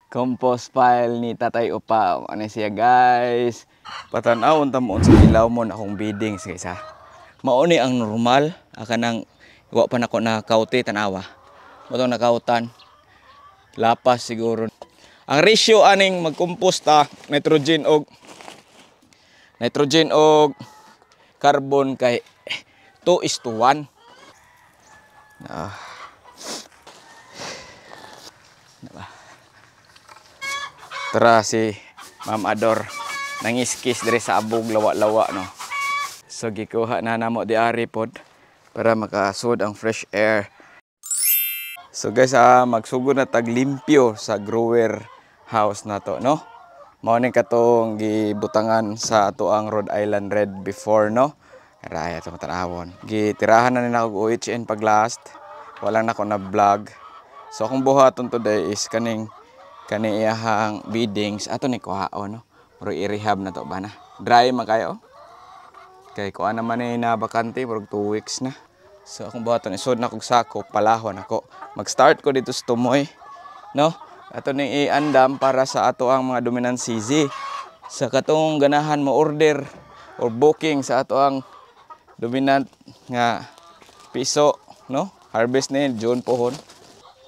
Compost pile ni Tatay Upa. Ano siya guys? Patanawon tamoon sa ilaw mo na akong biddings guys ha. Mauni ang normal. Aka nang iwa pa nako na kauti tanawa. Motong nakautan. Lapas siguro. Ang ratio aning magkomposta nitrogen og carbon kay 2:1. Tara si Ma'am Ador nangiskis diri sa abog lawa-lawa no. So gikuha na namo di ari pod para makasud ang fresh air. So guys magsugod na tag limpyo sa grower house na to no. Mao ni katong gibutangan sa ato ang Rhode Island Red before no. Raya to matanawon. Gitirahan na nina og OHN pag last. Wala na ko na vlog. So akong buhaton today is kaning iyahang biddings ato ni kuhaon no. Pero i-rehab na to ba na. Dry man kayo. Kay kuha naman ni na bakante pero 2 weeks na. So akong buhaton isod na kog sako palahon ako. Mag-start ko dito sa tumoy no. Ato ning iandam para sa ato ang mga dominant CZ. Sa katong ganahan mo order or booking sa ato ang dominant nga piso no. Harvest ni June pohon.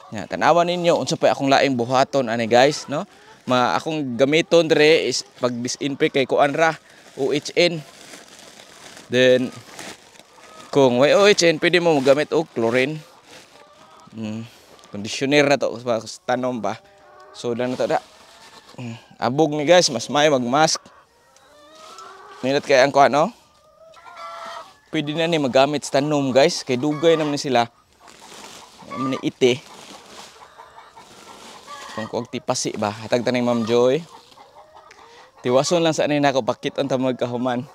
Ya, tanawan ninyo unsa pa akong laing buhaton ani guys no. Akong gamiton dire is pag disinfect kay kuan ra OHN. Then kung way OHN pwede mo magamit og chlorine. Conditioner na to sa tanom ba. So na to da. Abog ni guys mas may magmask. Minat kay ang kuan no. Pwede na ni magamit sa tanom guys kay dugay naman ni sila. Ni ite. Kung tipasi ba hatag taning Ma'am Joy. Tiwason lang sa ani nako pakit-on ta magkahuman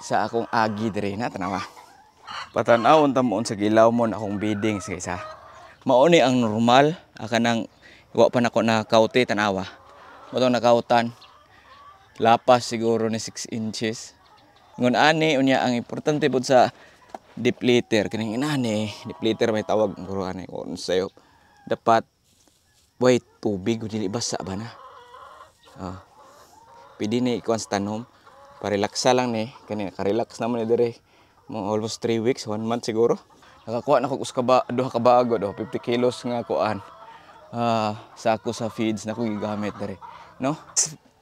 sa akong agi dire na tanawa. Patanawon tamoon sa gilaw mo na akong biddings guys ha. Mauni ang normal aka nang iwa pa nako na kauti tanawa. Motong nakautan. Lapas siguro ni 6 inches. Ngon ani unya ang importante pod sa depleter kining inani depleter may tawag guro ani kun sayo dapat wait tubig dili basa ba na. Pwede ni ikuan sa tanom pa-relaxa lang ni kani ka-relax naman ni dire mo almost 3 weeks 1 month siguro. Nakakuha na ko duha ka bago 50 kilos nga kuan. Sako sa feeds na ko gigamit dire no.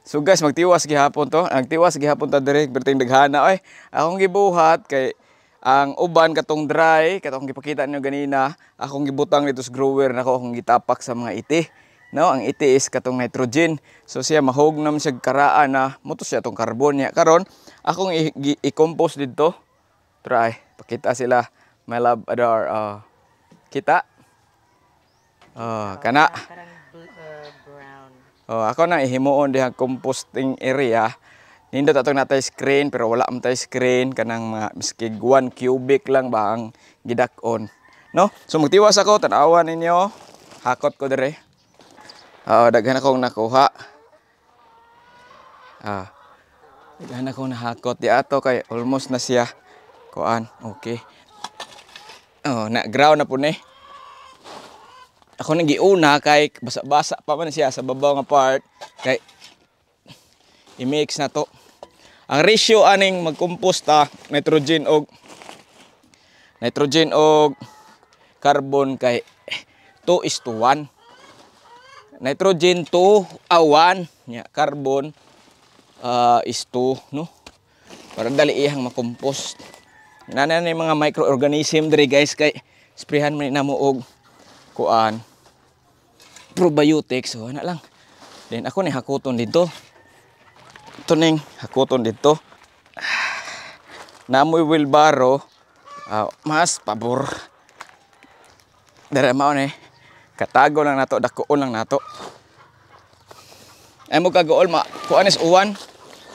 So guys magtiwas gihapon to. Nagtiwas gihapon ta dire berting daghana oy. Akong gibuhat kay ang uban katong dry, katong gipakita niyo ganina, akong gibutang dito sa grower nako akong gitapak sa mga iti. No, ang iti is katong nitrogen. So siya mahog naman siya karaan na muto siya tong carbon niya. Karon akong i-compost dito. Try, pakita sila. My love Ador. Kita. Kana. Brown. Ako na ihimuon dihang composting area. Nindot atong natay screen pero wala man tay screen kanang mga miski 1 cubic lang ba ang gidak-on no. So magtiwas ako tan-awan ninyo hakot ko dire. Daghan akong nakuha. Daghan akong nahakot di ato kay almost na siya kuan. Okay. Na ground na po ni. Ako nang giuna kay basa-basa pa man siya sa babaw nga part kay i-mix na to. Ang ratio aning magkomposta nitrogen og carbon kay 2:1. Nitrogen 1 nya carbon is 2 no. Para dali iyang makompost. Nana ni mga microorganism diri guys kay sprayhan man namo og kuan probiotics so ana lang. Then ako ni hakuton dito. Ito ning hakuton dito. Namoy wheelbarrow. Mas pabor. Dere mao ni. Katago lang nato, dakoon lang nato. Ay mo kagool kuan is uwan.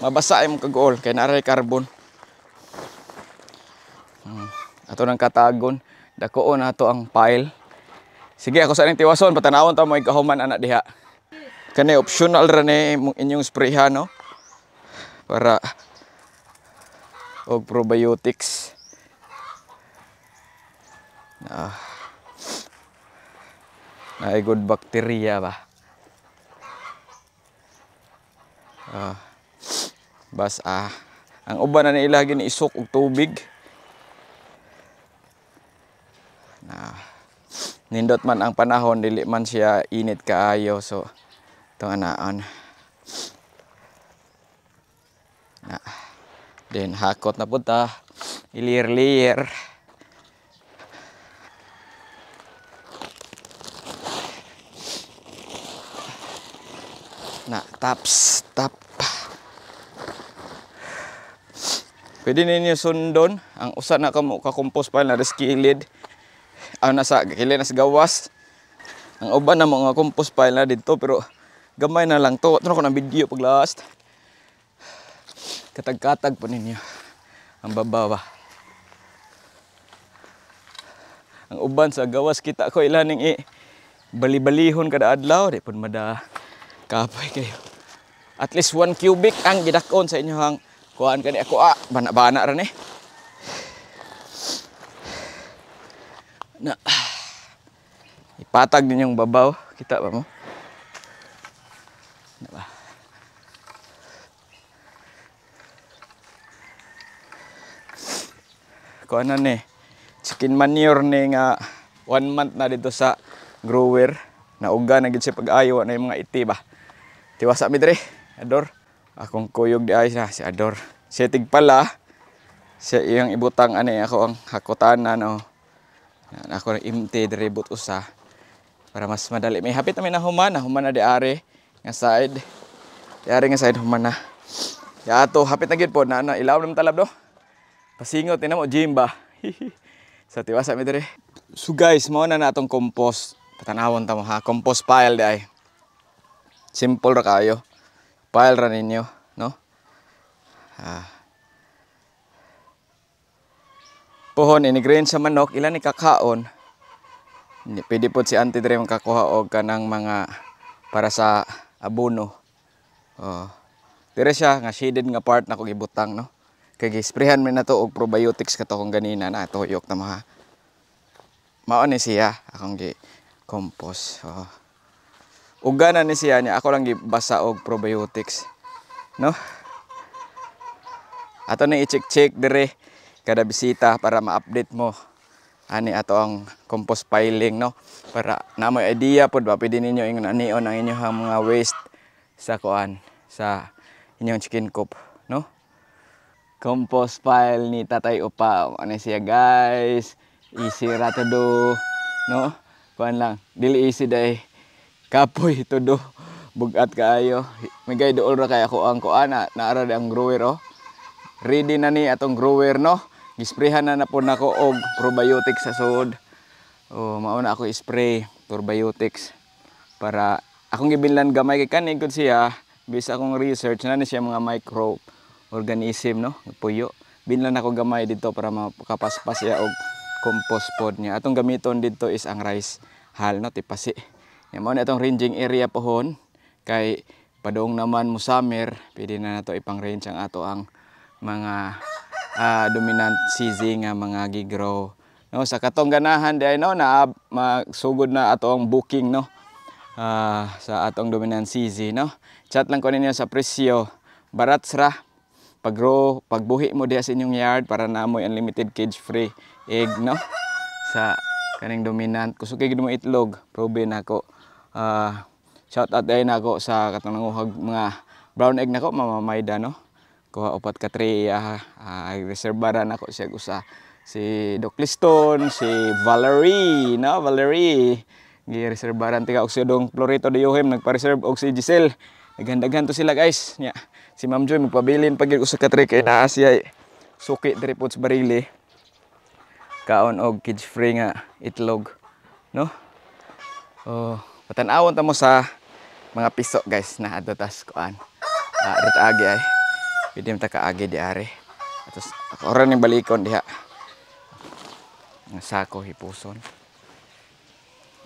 Mabasa ay mo kagool kay naray carbon. Ato nang katagon, dakoon nato ang pile. Sige ako sa ning tiwason patanawon ta mo ikahuman ana diha. Kani optional ra ni inyong sprayhan no. Para og probiotics. Ay good bacteria ba. Bas ang uban na nila gini isok og tubig. Nindot man ang panahon, dili man siya init kaayo, so itong anaan. Then hakot na punta, ilir-lir. Taps, tap. Pwede ninyo sundon, ang usa na kamo ka-compost pile na skilid. Nasa kilid na sa gawas. Ang uban na mga compost pile na dito, pero gamay na lang to. Ito na ko ng video pag last. Katag-katag po ninyo ang babawa. Ang uban sa gawas kita ko ilaning bali-balihon kada adlaw, di pud mada kapoy kayo. At least 1 cubic ang gidakon sa inyohang kuhaan kani ako bana-bana ra ni. Ipatag din yung babaw, kita ba mo? Diba? Kuhaan na ni chicken manure ni nga 1 month na dito sa grower. Nauga na gid siya pag-ayo na yung mga iti ba. Tiwasa mi dire, Ador. Akong kuyog di ay si Ador. Siya tigpala. Siya iyang ibutang ani ako ang hakutanan no. Ako imti dire but usa para mas madali. May hapit na human na di are nga side. Di are nga side human na. Ya ato hapit na gid po na ilaw nam talab do. Pasingot ina mo Jimba. Sa tiwasa mi dire. So guys, mao na natong compost. Patanawon ta mo ha, compost pile di ay. Simple ra kayo. Pile ra ninyo, no? Pohon ini-grain sa manok, ilan ni kakaon. Pwede po si auntie dire makakuha og kanang mga para sa abono. Dire siya nga shaded nga part na kog ibutang, no? Kay gisprehan mi na to og probiotics kato kong ganina na tuyok ta mo ha. Mao ni siya akong gi compost. Uga na ni siya niya ako lang gibasa og probiotics, no? Ato na i-check dire kada bisita para ma-update mo ani ato ang compost piling, no? Para na mo idea pod ba pwede ninyo ingon anion ang inyong mga waste sa kuan sa inyong chicken coop, no? Compost pile ni Tatay Upa ani siya guys. Easy ra to do, no? Kuan lang dili easy day kapoy to do bugat kaayo. Migay dool ra kay ako ang kuan naara ang grower oh. Ready na ni atong grower, no? Gisprehan na po nako og probiotics sa sud. Mao na ako spray probiotics para akong gibilhan gamay kay kanig gud siya bisa akong research na ni siya mga microorganism, no? Puyo. Binlan ako gamay dito para makapaspas siya og compost pod niya. Atong gamiton dito is ang rice hull, no? Tipasi. Mao na atong ranging area pohon kay padung naman mo summer, pwede na nato ipang-range ang ato ang mga dominant CZ nga mga gigrow, no? Sa katong ganahan di ay no na magsugod na ato ang booking, no? Sa atong dominant CZ, no? Chat lang ko ninyo sa presyo. Barats ra pagbuhi mo diha sa inyong yard para naamoy unlimited cage free egg, no? Sa kaning dominant kusog kay mo itlog, probe nako. Shout out day nako sa katong nanguhag mga brown egg nako, Mama Maida, no? Kuha upat ka tray, reserbaran ako siya usa. Si Doc Liston, si Valerie, no? Valerie. Gi-reserbaran tiga og si Dong Florito de Yohem nagpa-reserve og si Giselle. Naghandaghan to sila guys. Nya, si Ma'am Joy magpabilin pag usa ka tray kay naa siya suki diri pod sa barili. Kaon og cage free nga itlog, no? Patan-awon ta mo sa mga piso guys na adto tas kuan. Ret agi ay. Pwede mo kaagi di are. Tapos oran yung balikon diha. Ang sako hipuson.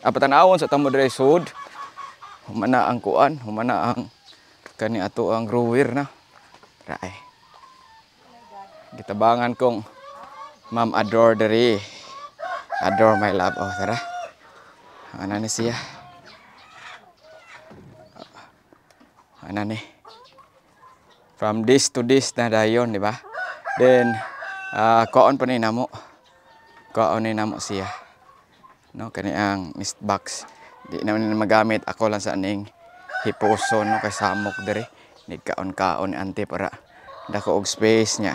Patan-awon sa tamo dire sud. Humana ang kuan, humana ang kani ato ang grower na. Raay. Gitabangan kong Ma'am Ador diri. Ador my love. Tara. Ana ni siya. Ana ni. From this to this na dayon, di ba? Then kuon pa ni namo. Kuon ni namo siya. No, kani ang mist box. Di naman na magamit, ako lang sa aning hipuso no kay samok diri. Ni kaon-kaon ni ante para dako og space niya.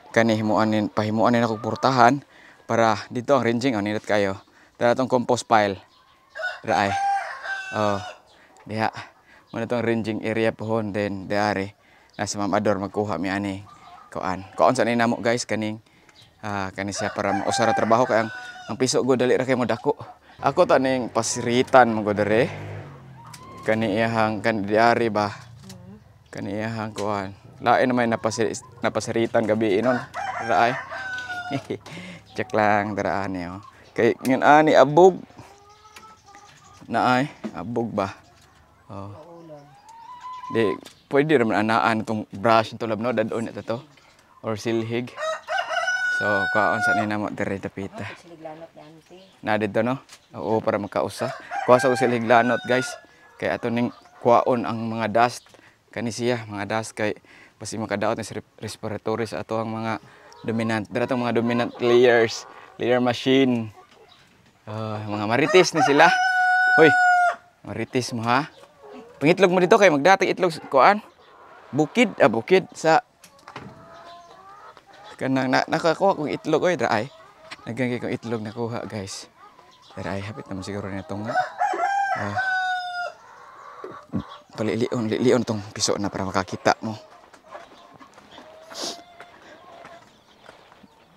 Kani himuan pahimuan ni ako portahan para dito ang ranging nindot kayo. Dara tong compost pile. Dara ay. Oh, diha. Mo tong ranging area pohon then diari. Nasa Ma'am Ador magkuha mi ani kuan. Kuan sa ni namo guys kaning kani siya para mausara trabaho kay ang piso go dali ra kay mo dako. Ako ta ning pasiritan mo go dere. Kani iyang kan diari ba. Kani iyang kuan. Lain naman napasiritan gabi inon. Dara ay. Check lang dara ani oh. Kay ngan ani abog. Na ay abog ba. Oh. Di pwede naman anaan itong brush ito lab no dadon ito to or silhig. So kaon sa ni namo diri dapita. Silhiglanot ni auntie. Na dito no. Oo para makausa. Kuha sa silhiglanot guys. Kay ato ning kuhaon ang mga dust kani siya mga dust kay basi makadaot ni respiratory sa ato ang mga dominant. Dira tong mga dominant layer machine. Mga marites ni sila. Hoy. Marites mo ha. Pangitlog mo dito kay magdating itlog kuan. Bukid sa kanang nakakuha kong itlog oy dra ay. Nagangay kong itlog nakuha guys. Dra ay hapit naman siguro nito nga. Palilion tong piso na para makakita mo.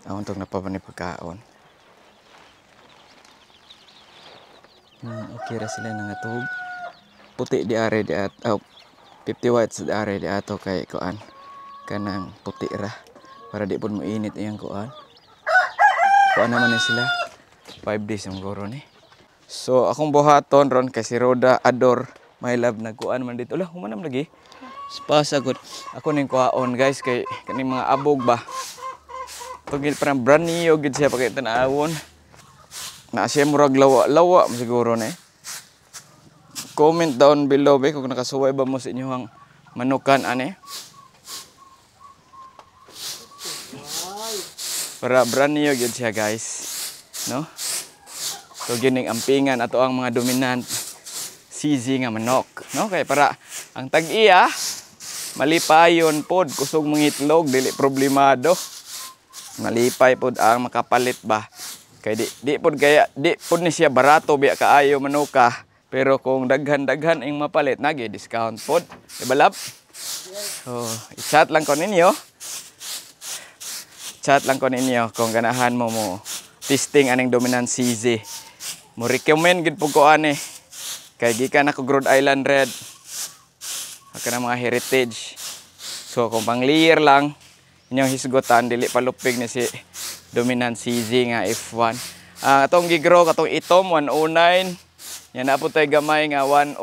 Awon tong napabani pagkaon. Okay ra sila nangatog. Puti di are di at 50 watts di are di ato kay kuan kanang puti ra para di pud mo init iyang kuan naman ni sila 5 days ang goro ni. So akong buhaton ron kay si Roda Ador my love nagkuan man dito lah humanam lagi spasa gud ako ning kuhaon guys kay kaning mga abog ba tugid parang brand new gid siya pagay tan-awon na siya murag lawa siguro ni. Comment down below be kung nakasuway ba mo sa inyong manukan ani. Para brand new gyud siya guys, no? So gining ampingan ato ang mga dominant CZ nga manok, no? Kay para ang tag-iya malipayon pod kusog mangitlog dili problemado. Malipay pod ang makapalit ba. Kay di pod ni siya barato biya kaayo manuka. Pero kung daghan-daghan ang mapalit, nagi-discount pod. Diba, lab? So, i-chat lang ko ninyo. Chat lang ko ninyo kung ganahan mo testing aning dominant CZ. Mo recommend gid po ko ani. Kay gikan ako Rhode Island Red. Aka na mga heritage. So, kung pang layer lang, inyong hisgutan, dili palupig ni si dominant CZ nga F1. Atong gigro, katong itom, 109. Yan na po tayo gamay nga 102.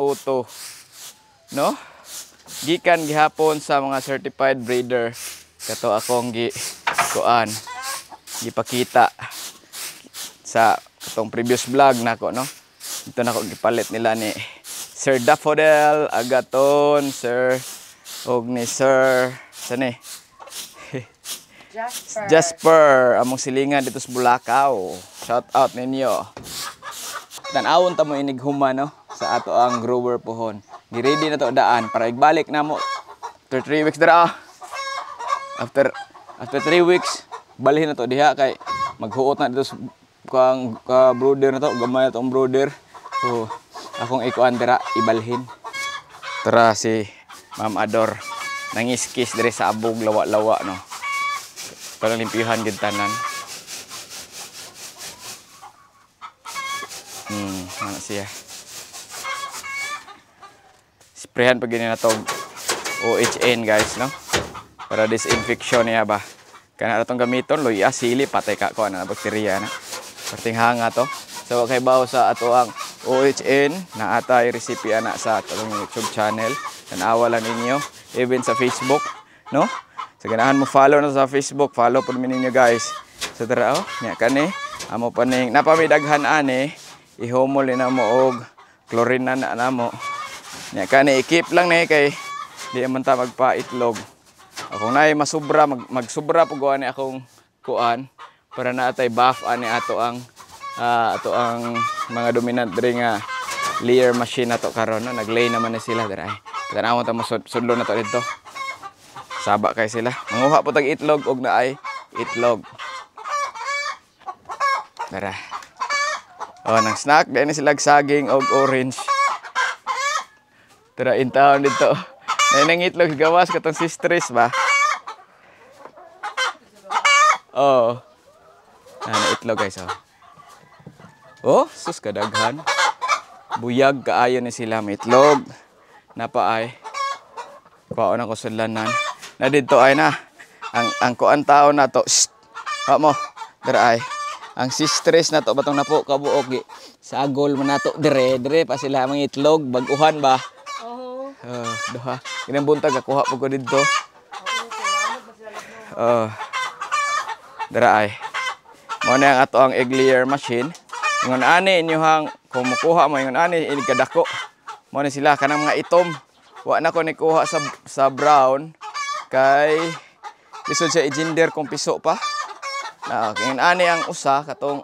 No? Gikan gihapon sa mga certified breeder. Kato akong gipakita sa katong previous vlog nako no. Ito nako gipalit nila ni Sir Daffodil, Agaton, Sir og ni Sir sani? Jasper among silingan dito sa Bulacau. Shout out ninyo. Tan-awon ta mo inig huma no sa ato ang grower pohon. Gi-ready na to daan para igbalik na mo after 3 weeks dara. After 3 weeks balhin na to diha kay maghuot na dito sa brooder na to, gamay na to ang brooder. So akong ikuan dira ibalhin. Tara si Ma'am Ador nangiskis diri sa abog lawa-lawa no. Para limpihan gid tanan. Ano siya. Sprayan pag ganyan na itong OHN guys, no? Para disinfection niya ba. Kaya na itong gamiton, luya, sili, patay ka ko, na bakterya na. Parting hanga to. So, kay bawo sa ato ang OHN, na atay recipe ana sa atong YouTube channel. Tanawa lang ninyo, even sa Facebook, no? So, ganahan mo follow na sa Facebook, follow po ninyo guys. So, tara, niya ka ni, amo pa ning, napamidaghan ani, ihumol na mo og chlorine na mo. Nya kani i-keep lang ni kay di man ta magpaitlog. Kung naay masubra, magsubra po gawa ni akong kuan para naatay buff ani ato ang mga dominant diri nga layer machine nato karon no. Naglay naman na sila diri. Tanawon ta mo sudlo na to dito. Saba kay sila. Manguha po tag itlog og naay itlog. Tara. Oh, nang snack dahil sila saging og orange. Tara in town dito. Nang itlog gawas katong si stress ba? Oh. Ano itlog guys oh. Oh, sus kadaghan. Buyag kaayo ni sila may itlog. Napaay. Kuhaon ako sudlanan. Na dito ay na. Ang kuan tao na to. Ha mo. Dara ay. Ang si stress na to batong napo kabuok sagol man nato dire pa sila mga itlog baguhan ba. Duha. Kinang buntag kuha po ko dito. Dara ay. Mo na ang ato ang egg layer machine. Ingon ani inyohang kumukuha mo ingon ani inikadako. Mo na sila kanang mga itom. Wa na ko ni kuha sa brown kay lisod siya i-gender kung piso pa. Na ingon ani ang usa katong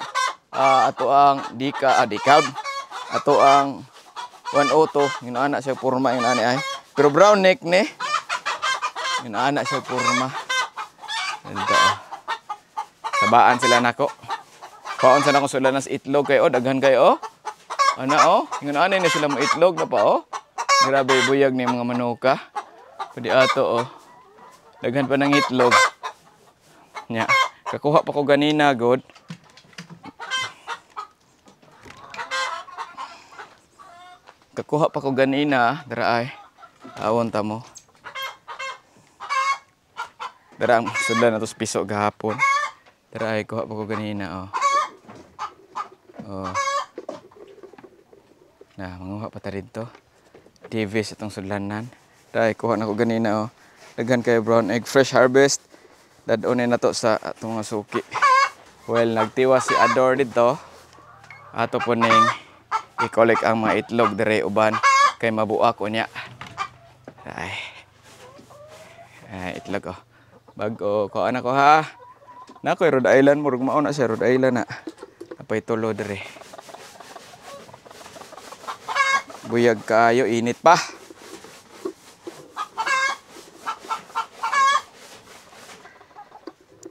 ato ang decaf. Ato ang 102 ingon ana siya porma ingon ani ay. Pero brown neck ni. Ingon ana siya porma. Ito. Sabaan sila nako. Kaon sa nako sila nas itlog kay daghan kay Ana ingon ani ni sila mo itlog na pa Grabe buyag ni mga manuka. Pwede ato daghan pa ng itlog. Nya, kakuha pa ko ganina god. Kakuha pa ko ganina, dara ay. Awon ta mo. Dara ang sudlan na to piso gahapon. Dara ay kuha pa ko ganina Nah, manguha pa ta dito. TV sa itong sudlanan. Dahil kuha na ko ganina Daghan kay brown egg fresh harvest. Dadonin na to sa atong mga suki. Well, nagtiwa si Ador dito. Ato po ning i-collect ang mga itlog dire uban kay mabuak unya. Ay. Itlog Bago kuha na ko ha. Nakoy Rhode Island murag mao na siya Rhode Island na. Apay tulo dire. Buyag kayo, init pa.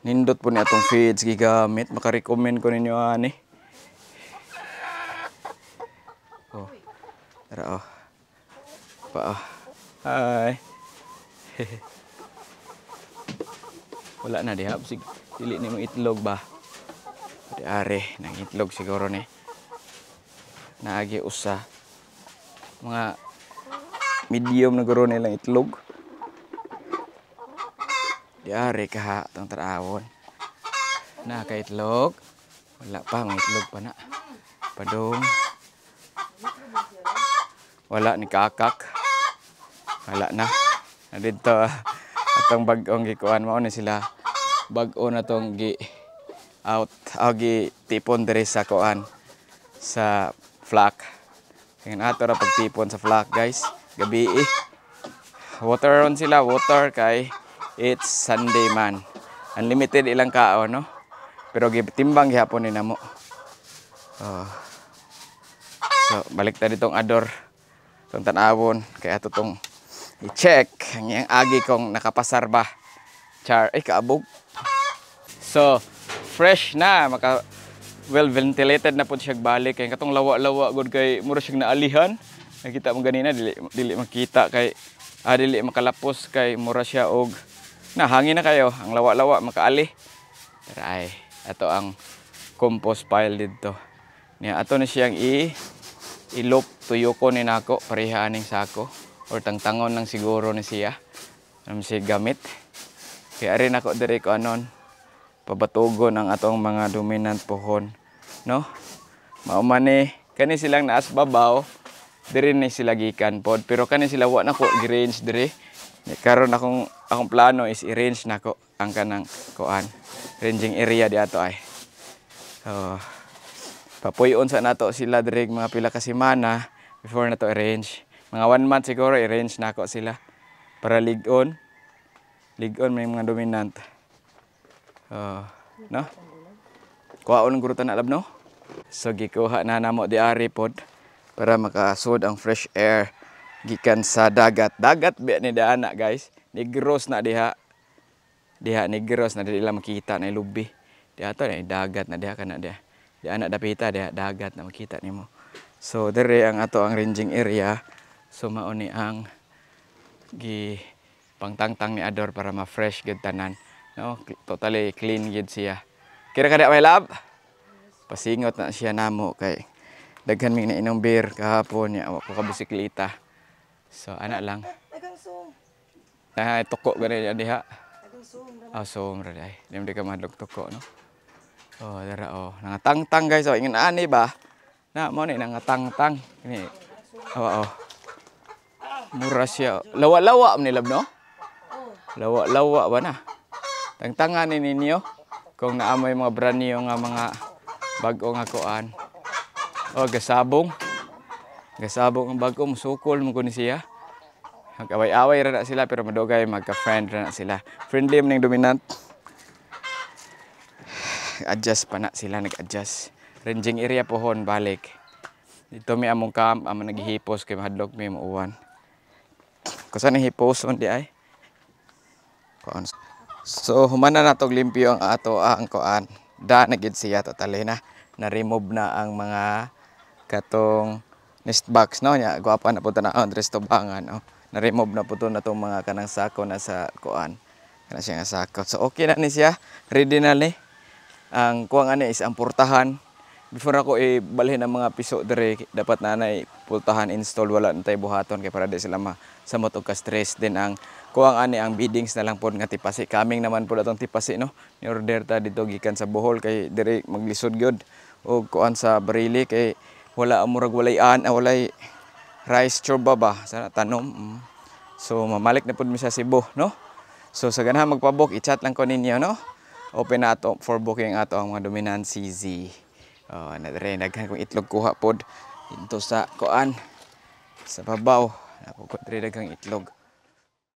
Nindot po ni atong feeds gigamit. Makarecommend ko ninyo ani. Tara Pa Hi. Wala na diha sig dili nimo itlog ba. Di are nang itlog siguro ni. Naagi usa. Mga medium na guro nilang itlog. Diari ka itong tarawon. Na ka itlog. Wala pa, may itlog pa na. Padong. Wala ni kakak. Wala na. Dito atong bag-ong gikuan mao ni sila. Bag-o na tong gi tipon diri sa kuan sa flak. Ngayon ato ra pagtipon sa flock guys. Gabi Water ron sila. Water kay it's Sunday man. Unlimited ilang kao no. Pero timbang gihapon ni namo. So balik ta ditong Ador. Tong tanawon kay ato tong i-check ang iyang agi kong nakapasar ba. Kaabog. So fresh na well ventilated na po siya balik kay katong lawa-lawa gud kay mura siya naalihan. Nakita mo ganina dili makita kay dili makalapos kay mura siya og hangin na kayo ang lawa-lawa makaali. Tara ay ato ang compost pile dito. Niya ato na siyang ilop tuyoko ni nako pareha aning sako or tangtangon lang siguro ni siya. Si gamit. Kaya rin ako dire ko anon pabatugon ang atong mga dominant pohon, no? Mao man kani silang naas babaw, diri ni sila gikan pod, pero kani sila wa nako gi-range diri. Karon akong plano is i-range nako ang kanang kuan, ranging area di ato ay. Papuyon sa nato sila diri mga pila ka semana before nato i-range. Mga 1 month siguro i-range nako sila para ligon. Ligon may mga dominant. No? Kuhaon ng gurutan na lab, no? So gikuha na namo di ari pod para makasud ang fresh air gikan sa dagat. Dagat biya ni daana, guys. Negros na diha. Diha negros na dili lang makita na lubi. Diha to na dagat na diha kana diha. Di anak dapita diha dagat na makita nimo. So dire ang ato ang ranging area. So mao ni ang gi pangtangtang ni Ador para ma-fresh gud tanan. No, totally clean gid siya. Kira kada may lab. Pasingot na siya namo kay daghan mi na inom beer kahapon nya wa ko ka bisikleta. So ana lang. Toko gani diha. So ra day. Dim di ka madlog toko, no. Dara nangatangtang guys. Ingin ani ba? Na mo ni nangatangtang. Ini. Mura siya. Lawa-lawa man nilab, no? Lawa-lawa ba na? Tangtangan ni ninyo kung naamoy mga brand new nga mga bag-o nga kuan. Gasabong. Gasabong ang bag-o, musukol mo ko ni siya. Mag-away-away ra na sila pero madugay magka-friend ra na sila. Friendly man ning dominant. Adjust pa na sila, nag-adjust. Ranging area pohon balik. Dito mi among camp, among naghihipos kay mahadlok mi muuwan. Kusa ni hipos on di ay. Kuan. So humana na tog limpyo ang ato ang kuan. Da na gid siya totally na remove na ang mga katong nest box, no nya guwapa na pud na ang dress tubangan, no. Na remove na pud na tong mga kanang sako na sa kuan. Kana siya nga sako. So okay na ni siya. Ready na ni. Ang kuwang ani is ang portahan. Before ako ibalhin ang mga piso dire, dapat nanay pultahan install, wala na tayo buhaton kay para di sila samot og ka-stress. Then ang kuwang ani ang biddings na lang pod nga tipasi. Kaming naman pod atong tipasi, no. Ni order ta dito gikan sa Bohol kay dire maglisod gyud og kuan sa Barili kay wala murag walay rice chorba ba sa tanom. So mamalik na pod mi sa Cebu, no. So sa ganahan magpabok, i-chat lang ko ninyo, no. Open na ato for booking ato ang mga dominant CZ. Nadre daghan kong itlog kuha pod dito sa kuan sa babaw. Napugod dre daghang itlog.